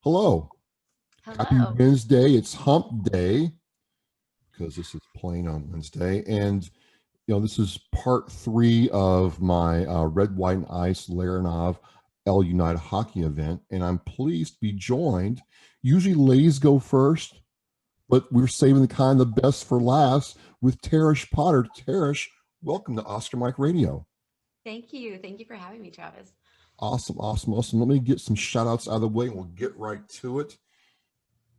Hello. Happy Hello. Wednesday. It's hump day because this is playing on Wednesday. And, this is part three of my Red, White, and Ice Larinov L United hockey event. And I'm pleased to be joined. Usually ladies go first, but we're saving the kind of the best for last with Tarrish Potter. Tarrish, welcome to Oscar Mike Radio. Thank you. Thank you for having me, Travis. Awesome, awesome, awesome. Let me get some shout outs out of the way and we'll get right to it.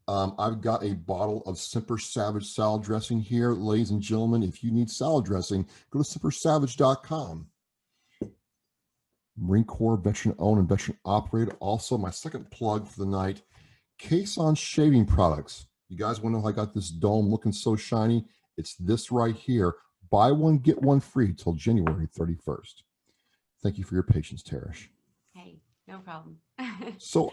I've got a bottle of Semper Savage salad dressing here. Ladies and gentlemen, if you need salad dressing, go to sempersavage.com. Marine Corps veteran owned and veteran operated. Also, my second plug for the night, Cason Shaving Products. You guys want to know how I got this dome looking so shiny? It's this right here. Buy one, get one free till January 31st. Thank you for your patience, Tarrish. Hey, no problem. So,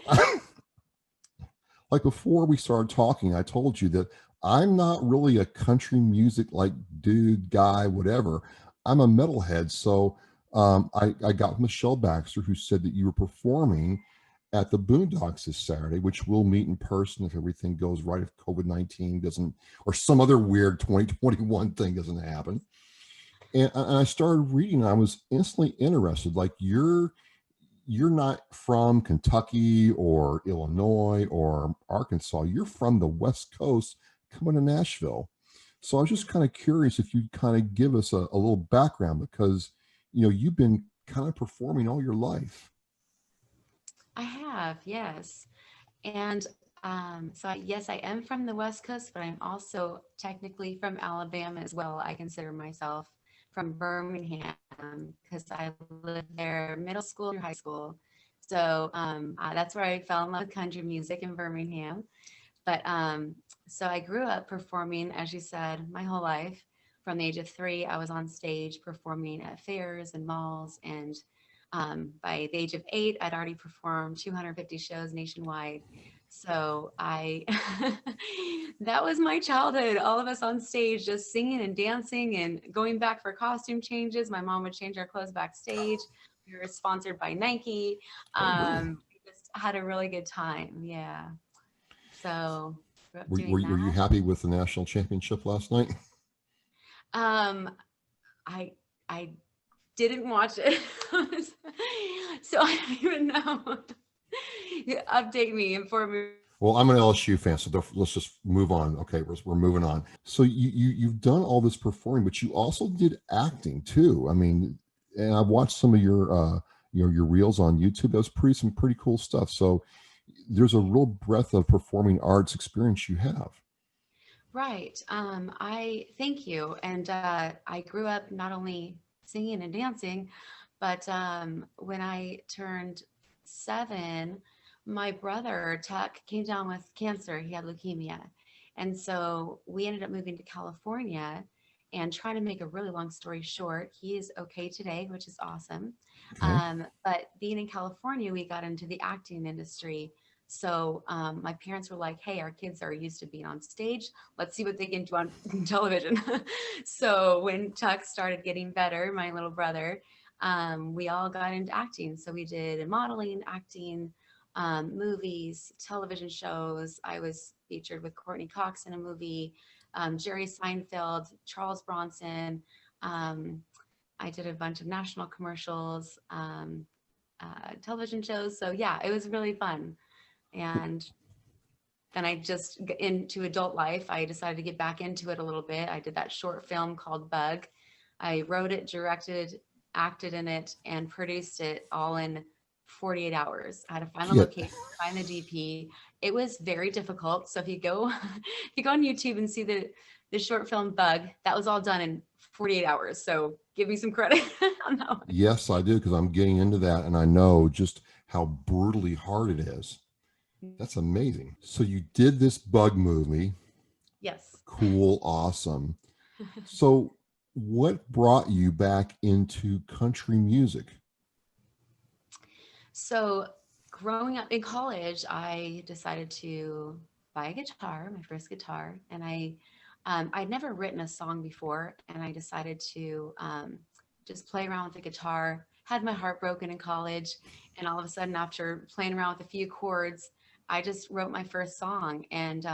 like before we started talking, I told you that I'm not really a country music like dude, guy, whatever. I'm a metalhead. So I got Michelle Baxter, who said that you were performing at the Boondocks this Saturday, which we'll meet in person if everything goes right, if COVID-19 doesn't, or some other weird 2021 thing doesn't happen. And I started reading, and I was instantly interested. Like you're not from Kentucky or Illinois or Arkansas. You're from the West Coast coming to Nashville. So I was just kind of curious if you'd kind of give us a little background because, you've been kind of performing all your life. I have, yes. And yes, I am from the West Coast, but I'm also technically from Alabama as well. I consider myself from Birmingham because I lived there middle school through high school. So that's where I fell in love with country music in Birmingham. But so I grew up performing, as you said, my whole life. From the age of 3, I was on stage performing at fairs and malls. And by the age of 8, I'd already performed 250 shows nationwide. So that was my childhood. All of us on stage just singing and dancing and going back for costume changes. My mom would change our clothes backstage. We were sponsored by Nike. Oh, really? We just had a really good time. Yeah. So grew up Were, doing were, that. were you happy with the national championship last night? Um, I I didn't watch it, so I don't even know. Update me, inform me. Well, I'm an LSU fan, so let's just move on. Okay, we're moving on. So you've done all this performing, but you also did acting too. I mean, and I watched some of your reels on YouTube. That was some pretty cool stuff. So there's a real breadth of performing arts experience you have. Right. I thank you. And I grew up not only singing and dancing, but when I turned 7, my brother Tuck came down with cancer. He had leukemia, and so we ended up moving to California. And trying to make a really long story short, he is okay today, which is awesome. Okay. But being in California, we got into the acting industry. So my parents were like, "Hey, our kids are used to being on stage. Let's see what they can do on television." So when Tuck started getting better, my little brother, we all got into acting. So we did modeling, acting, movies, television shows. I was featured with Courtney Cox in a movie, Jerry Seinfeld, Charles Bronson. Um, I did a bunch of national commercials, television shows. So yeah, it was really fun. And then I just into adult life, I decided to get back into it a little bit. I did that short film called Bug. I wrote it, directed, acted in it, and produced it all in 48 hours. I had to find the Yeah. location, find the DP. It was very difficult. So if you go if you go on YouTube and see the short film Bug, that was all done in 48 hours. So give me some credit on that one. Yes, I do because I'm getting into that, and I know just how brutally hard it is. That's amazing. So you did this bug movie. Yes. Cool, awesome. So what brought you back into country music? So, growing up in college, I decided to buy a guitar, my first guitar, and I'd never written a song before, and I decided to just play around with the guitar. Had my heart broken in college, and all of a sudden, after playing around with a few chords, I just wrote my first song, and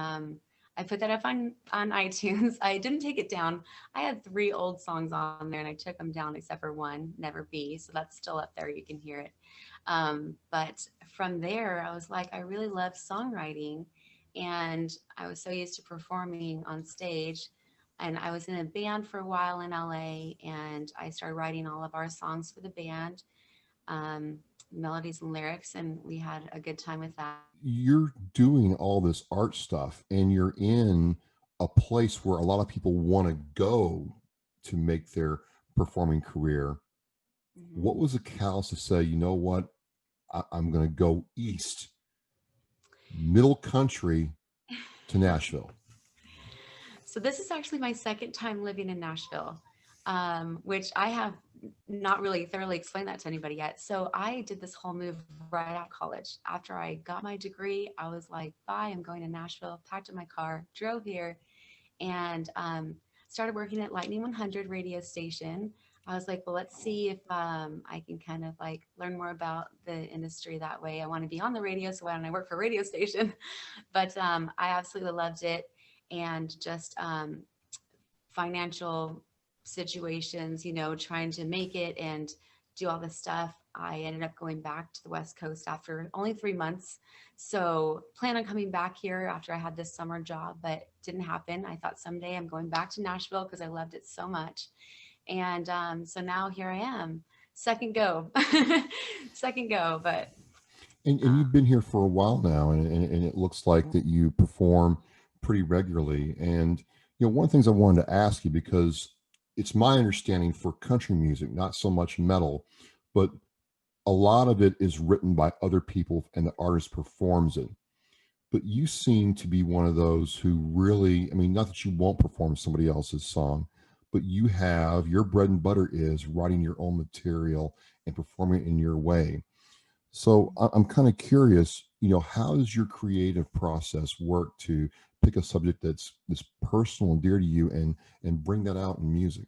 I put that up on iTunes. I didn't take it down. I had three old songs on there, and I took them down except for one, Never Be. So that's still up there. You can hear it. But from there, I was like, I really love songwriting, and I was so used to performing on stage. And I was in a band for a while in LA, and I started writing all of our songs for the band, um, melodies and lyrics, and we had a good time with that. You're doing all this art stuff and you're in a place where a lot of people want to go to make their performing career. Mhm. What was the catalyst to say, you know what, I'm going to go east, middle country, to Nashville? So this is actually my second time living in Nashville, which I have not really thoroughly explained that to anybody yet. So I did this whole move right out of college. After I got my degree, I was like, bye, I'm going to Nashville, packed up my car, drove here, and started working at Lightning 100 radio station. I was like, well, let's see if I can kind of like learn more about the industry that way. I want to be on the radio, so why don't I work for a radio station? But I absolutely loved it. And just financial situations, trying to make it and do all this stuff. I ended up going back to the West Coast after only 3 months. So plan on coming back here after I had this summer job, but didn't happen. I thought someday I'm going back to Nashville because I loved it so much. And so now here I am, second go, second go. But And uh, you've been here for a while now, and it looks like that you perform pretty regularly. And one of the things I wanted to ask you, because it's my understanding for country music, not so much metal, but a lot of it is written by other people and the artist performs it. But you seem to be one of those who really, I mean, not that you won't perform somebody else's song, but you have your bread and butter is writing your own material and performing it in your way. So I'm kind of curious, how does your creative process work to pick a subject that's personal and dear to you and bring that out in music?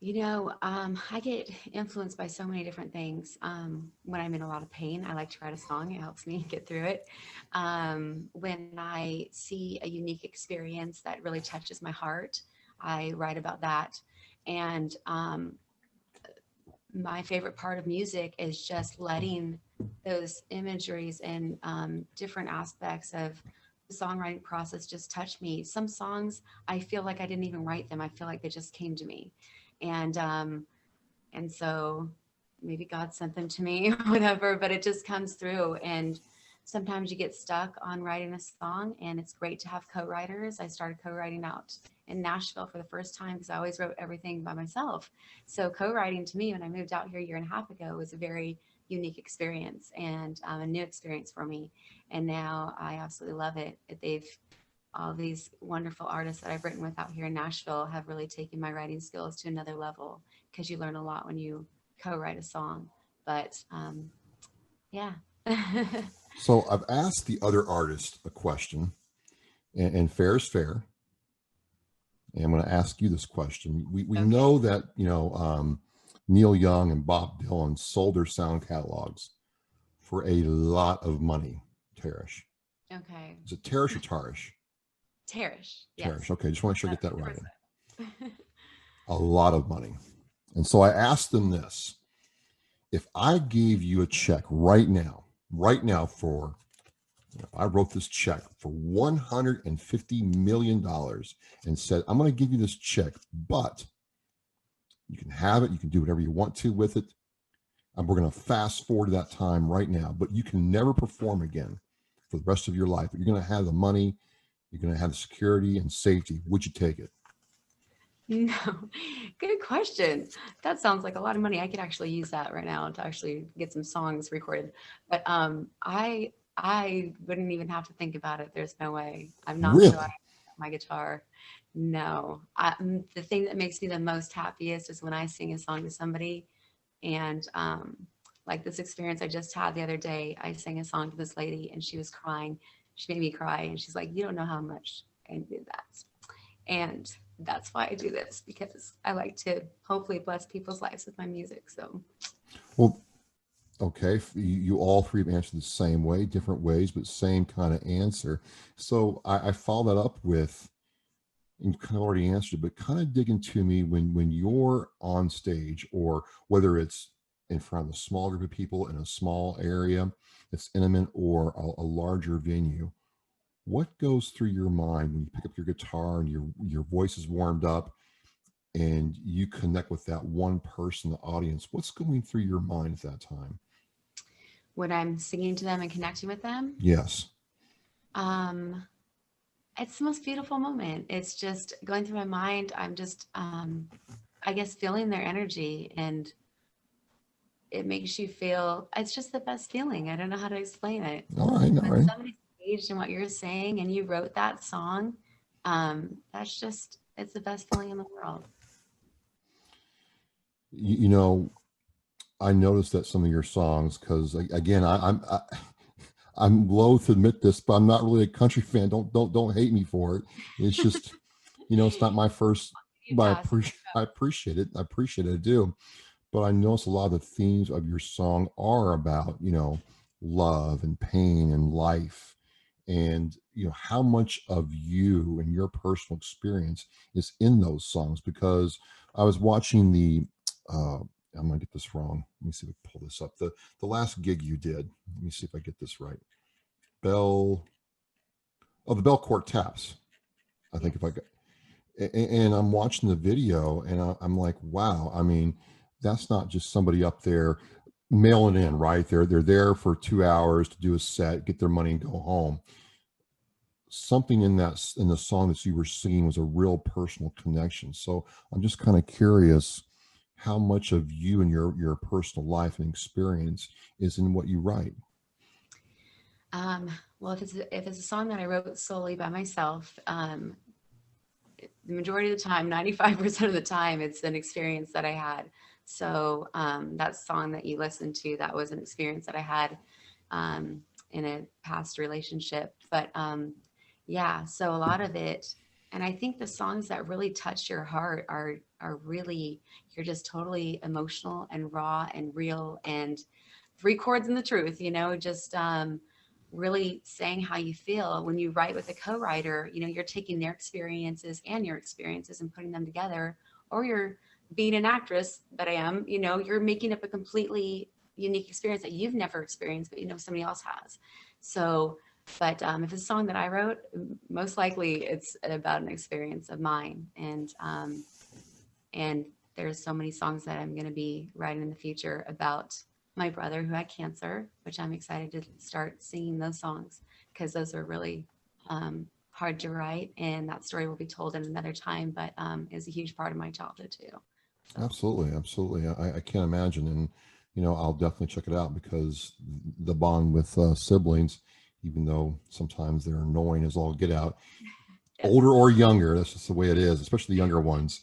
I get influenced by so many different things. When I'm in a lot of pain, I like to write a song. It helps me get through it. When I see a unique experience that really touches my heart, I write about that. And my favorite part of music is just letting those imageries and different aspects of the songwriting process just touch me. Some songs, I feel like I didn't even write them. I feel like they just came to me. And so maybe God sent them to me, whatever, but it just comes through. And sometimes you get stuck on writing a song, and it's great to have co-writers. I started co-writing out in Nashville for the first time because I always wrote everything by myself. So co-writing to me when I moved out here a year and a half ago was a very unique experience and a new experience for me. And now I absolutely love it. They've all these wonderful artists that I've written with out here in Nashville have really taken my writing skills to another level because you learn a lot when you co-write a song. But yeah. So I've asked the other artist a question, and fair is fair. And I'm going to ask you this question. We Okay. know that Neil Young and Bob Dylan sold their sound catalogs for a lot of money. Tarrish, Okay. is it Tarrish or Tarish? Tarrish. Tarrish. Yes. Okay, just want to make sure I get that right. 100%. A lot of money. And so I asked them this: if I gave you a check right now for, I wrote this check for $150 million and said, I'm going to give you this check, but you can have it, you can do whatever you want to with it. And we're going to fast forward to that time right now, but you can never perform again for the rest of your life. But you're going to have the money, you're going to have the security and safety. Would you take it? No, good question. That sounds like a lot of money. I could actually use that right now to actually get some songs recorded. But I wouldn't even have to think about it. There's no way. I'm not so Really? at my guitar. No. The thing that makes me the most happiest is when I sing a song to somebody, and like this experience I just had the other day. I sang a song to this lady and she was crying. She made me cry, and she's like, "You don't know how much I did that." And that's why I do this, because I like to hopefully bless people's lives with my music. So Well, Okay, you all three have answered the same way, different ways, but same kind of answer. So I follow that up with, and you kind of already answered it, but kind of dig into me when you're on stage, or whether it's in front of a small group of people in a small area that's intimate, or a larger venue. What goes through your mind when you pick up your guitar and your voice is warmed up and you connect with that one person, the audience? What's going through your mind at that time? When I'm singing to them and connecting with them, Yes. um, it's the most beautiful moment. It's just going through my mind. I'm just, I guess, feeling their energy, and it makes you feel, it's just the best feeling. I don't know how to explain it. All right. All When right. somebody's engaged in what you're saying and you wrote that song, that's just, it's the best feeling in the world. You know, I noticed that some of your songs, because again, I'm loath to admit this, but I'm not really a country fan. Don't hate me for it. It's just, it's not my first. You But pass. I appreciate it. I appreciate it. I do. But I notice a lot of the themes of your song are about, love and pain and life, and how much of you and your personal experience is in those songs. Because I was watching the uh I'm gonna get this wrong. Let me see if I pull this up. The last gig you did. Let me see if I get this right. Bell the Belcourt Taps. I think if I Yes. got, and I'm watching the video and I'm like, wow. I mean, that's not just somebody up there mailing in, right? They're there for 2 hours to do a set, get their money, and go home. Something in the song that you were singing was a real personal connection. So I'm just kind of curious how much of you and your personal life and experience is in what you write. Um, well, if it's a song that I wrote solely by myself, the majority of the time, 95% of the time, it's an experience that I had. So that song that you listened to, that was an experience that I had in a past relationship. But yeah, so a lot of it, and I think the songs that really touch your heart are really, you're just totally emotional and raw and real, and three chords and the truth, just really saying how you feel. When you write with a co-writer, you're taking their experiences and your experiences and putting them together, or you're being an actress that I am, you're making up a completely unique experience that you've never experienced, but somebody else has. So, but if it's a song that I wrote, most likely it's about an experience of mine. And there's so many songs that I'm going to be writing in the future about my brother who had cancer, which I'm excited to start singing those songs, because those are really hard to write, and that story will be told in another time, but is a huge part of my childhood too. So Absolutely, absolutely. I can't imagine, and I'll definitely check it out, because the bond with siblings, even though sometimes they're annoying as all get out, yes. older or younger, that's just the way it is. Especially the younger ones,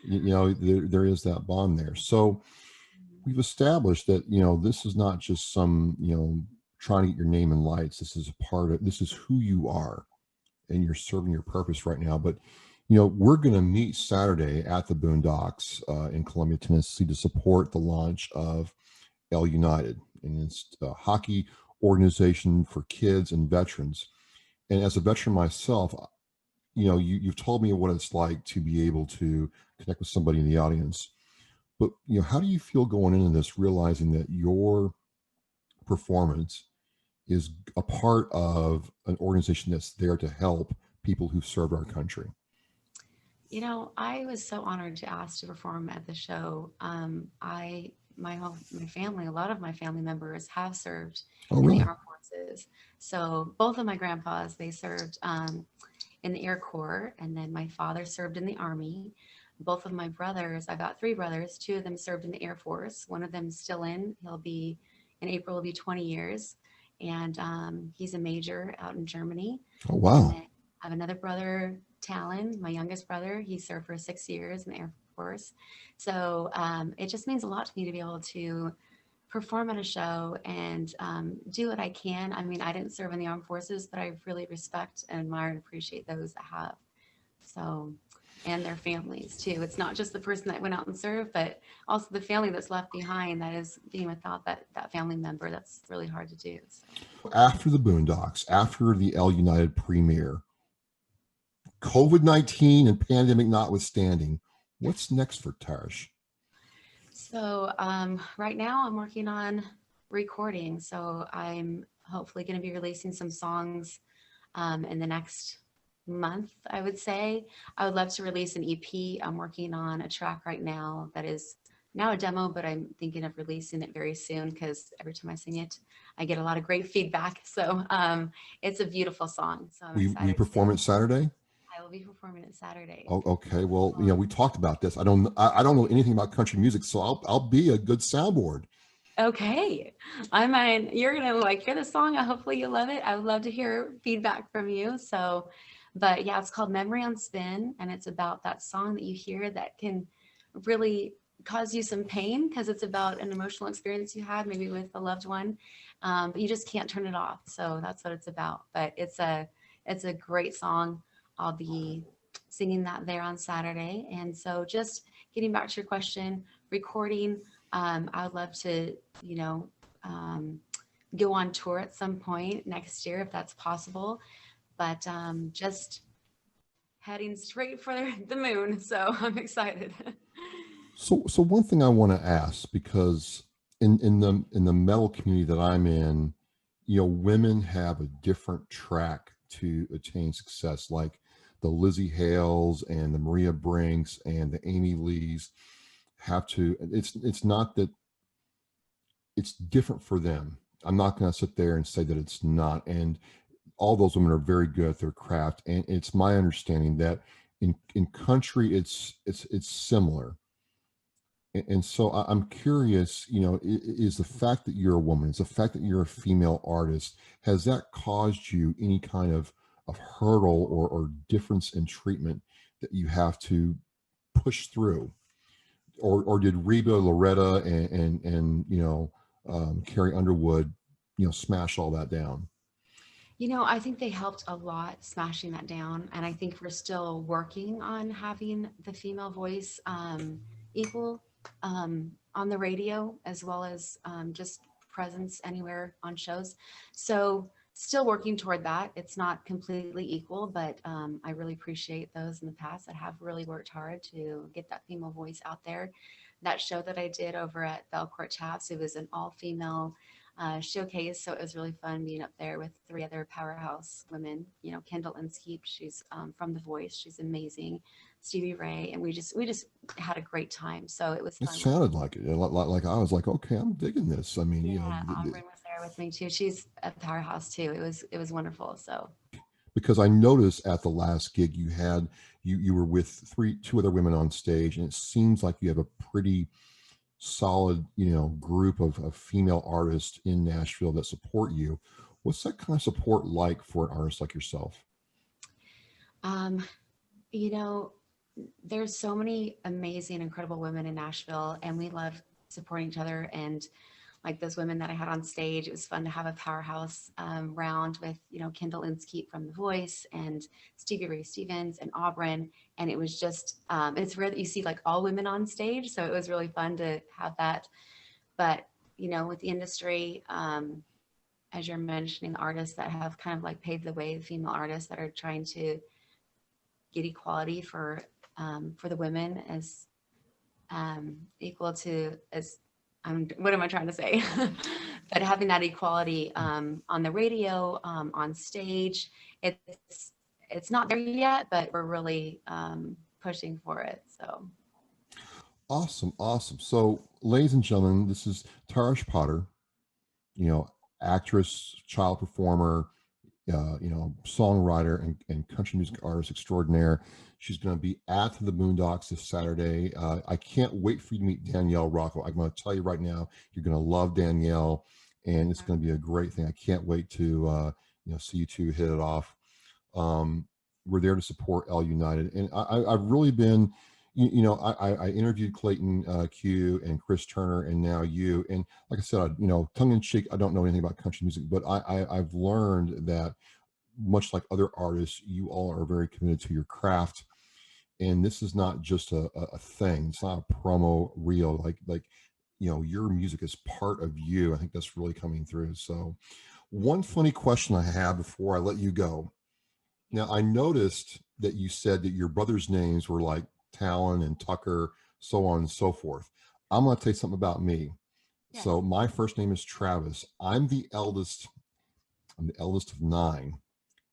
there is that bond there. So we've established that this is not just some trying to get your name in lights. This is a part of, this is who you are, and you're serving your purpose right now. But we're going to meet Saturday at the Boondocks in Columbia, Tennessee, to support the launch of L United, and it's a hockey organization for kids and veterans. And as a veteran myself, you've told me what it's like to be able to connect with somebody in the audience. But how do you feel going into this, realizing that your performance is a part of an organization that's there to help people who've served our country? I was so honored to ask to perform at the show. My family, a lot of my family members have served Oh, in the really? armed forces. So both of my grandpas, they served in the Air Corps, and then my father served in the Army. Both of my brothers, I've got three brothers. Two of them served in the Air Force. One of them is still in. He'll be in April. Will be 20 years, and he's a major out in Germany. Oh, And wow. then I have another brother, Talon, my youngest brother. He served for 6 years in the Air Force. So it just means a lot to me to be able to perform at a show and do what I can. I mean, I didn't serve in the armed forces, but I really respect and admire and appreciate those that have. So, and their families too. It's not just the person that went out and served, but also the family that's left behind that is being without that family member. That's really hard to do. So. After the Boondocks, after the L United premiere, COVID-19 and pandemic notwithstanding, what's next for Tarrish? So right now I'm working on recording. So I'm hopefully going to be releasing some songs in the next month, I would say. I would love to release an EP. I'm working on a track right now that is now a demo, but I'm thinking of releasing it very soon because every time I sing it, I get a lot of great feedback. So it's a beautiful song. So I'm We excited to. perform it Saturday. I will be performing it Saturday. Oh, okay. Well, we talked about this. I don't know anything about country music, so I'll be a good soundboard. Okay. I mean, you're going to like hear the song. Hopefully you love it. I would love to hear feedback from you. So, but yeah, it's called Memory on Spin. And it's about that song that you hear that can really cause you some pain because it's about an emotional experience you had maybe with a loved one. But you just can't turn it off. So that's what it's about. But it's a great song. I'll be singing that there on Saturday. And so just getting back to your question, recording, I would love to, you know, um, go on tour at some point next year if that's possible. But just heading straight for the moon. So I'm excited. So one thing I want to ask, because in the metal community that I'm in, women have a different track to attain success, like the Lizzie Hales and the Maria Brinks and the Amy Lees have to. It's not that it's different for them. I'm not going to sit there and say that it's not. And all those women are very good at their craft. And it's my understanding that in country, it's similar. And so I'm curious, is the fact that you're a woman, is the fact that you're a female artist, has that caused you any kind of hurdle or difference in treatment that you have to push through? Or did Reba, Loretta, and Carrie Underwood, smash all that down? I think they helped a lot smashing that down. And I think we're still working on having the female voice equal on the radio as well as just presence anywhere on shows. So still working toward that. It's not completely equal, but I really appreciate those in the past that have really worked hard to get that female voice out there. That show that I did over at Belcourt Taps, it was an all-female showcase. So it was really fun being up there with three other powerhouse women. Kendall Inskeep, she's from The Voice. She's amazing. Stevie Ray, and we just had a great time. So it was It fun. sounded like it. Like I was like, okay, I'm digging this. I mean, Yeah, Aubrey was there with me too. She's a powerhouse too. It was wonderful. So because I noticed at the last gig you were with two other women on stage, and it seems like you have a pretty solid, group of female artists in Nashville that support you. What's that kind of support like for an artist like yourself? um, you know, there's so many amazing, incredible women in Nashville, and we love supporting each other. And like those women that I had on stage, it was fun to have a powerhouse round with, Kendall Inskeep from The Voice and Stevie Ray Stevens and Auburn. And it was just, it's rare that you see like all women on stage. So it was really fun to have that. But, with the industry, as you're mentioning, artists that have kind of like paved the way, the female artists that are trying to get equality for the women as equal to as what am I trying to say? But having that equality on the radio, on stage, it's not there yet, but we're really pushing for it. So Awesome, awesome. So, ladies and gentlemen, this is Tarish Potter, you know, actress, child performer, songwriter and country music artist extraordinaire. She's going to be at the Boondocks this Saturday. I can't wait for you to meet Danielle Rocco. I'm going to tell you right now, you're going to love Danielle, and it's going to be a great thing. I can't wait to see you two hit it off. We're there to support L United, and I've really been. I interviewed Clayton Q and Chris Turner, and now you. And like I said, tongue in cheek, I don't know anything about country music, but I've learned that much like other artists, you all are very committed to your craft, and this is not just a thing. It's not a promo reel. Like your music is part of you. I think that's really coming through. So, one funny question I have before I let you go. Now, I noticed that you said that your brother's names were like Talon and Tucker, so on and so forth. I'm going to tell you something about me. Yes. So, my first name is Travis. I'm the eldest. I'm the eldest of nine,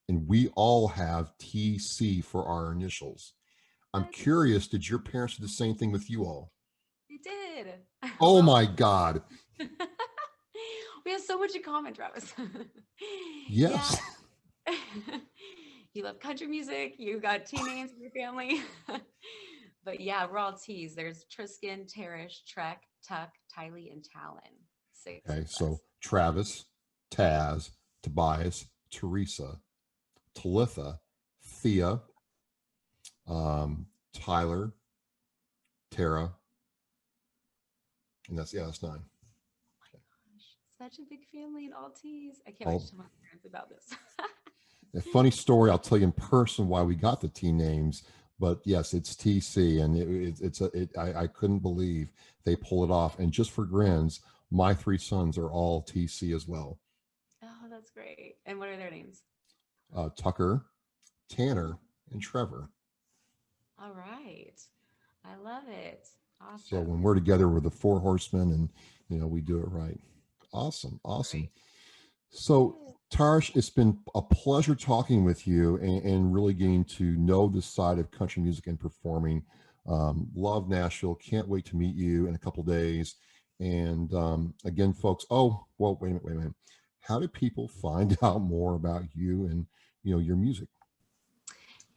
and we all have TC for our initials. I'm That's curious, did your parents do the same thing with you all? We did. Oh We're all my God. we have so much in common, Travis. Yeah. Yes. You love country music. You got T names in your family. But yeah, we're all T's. There's Triskin, Tarrish, Trek, Tuck, Tylee, and Talon. Six Okay. of So us. Travis, Taz, Tobias, Teresa, Talitha, Thea, Tyler, Tara, and that's nine. Gosh, such a big family and all T's. I can't wait to All tell my parents about this. a funny story. I'll tell you in person why we got the T names, but yes, it's TC, and I couldn't believe they pull it off. And just for grins, my three sons are all TC as well. Oh, that's great. And what are their names? Tucker, Oh, Tanner, and Trevor. all right. I love it. So Awesome. when we're together, we're the four horsemen, and we do it right. Awesome, awesome. Great. So Good. Tarsh, it's been a pleasure talking with you and really getting to know this side of country music and performing. Love Nashville. Can't wait to meet you in a couple days. And again, folks. Oh, well, wait a minute. How do people find out more about you and your music?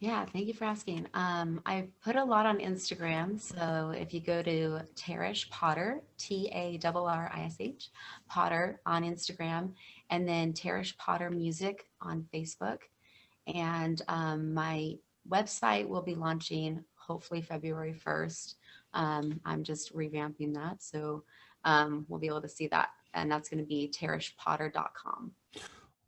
Yeah, thank you for asking. I put a lot on Instagram. So if you go to Tarrish Potter, Tarrish, Potter on Instagram, and then Tarrish Potter Music on Facebook. And my website will be launching hopefully February 1st. I'm just revamping that. So we'll be able to see that. And that's going to be tarrishpotter.com.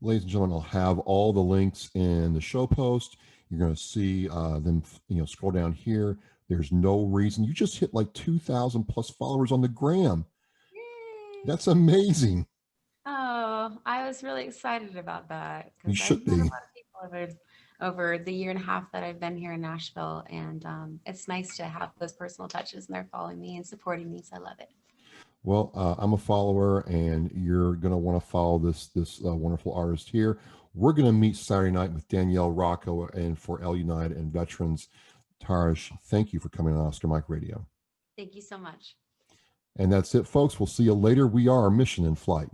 Ladies and gentlemen, I'll have all the links in the show post. You're going to see them, scroll down here. There's no reason. You just hit like 2,000 plus followers on the gram. Yay! That's amazing. Oh, I was really excited about that You because should I've met a be. lot of people over the year and a half that I've been here in Nashville, and it's nice to have those personal touches, and they're following me and supporting me, so I love it. Well, I'm a follower, and you're going to want to follow this wonderful artist here. We're going to meet Saturday night with Danielle Rocco and for L United and Veterans. Tarish, thank you for coming on Oscar Mike Radio. Thank you so much. And that's it, folks. We'll see you later. We are Mission in Flight.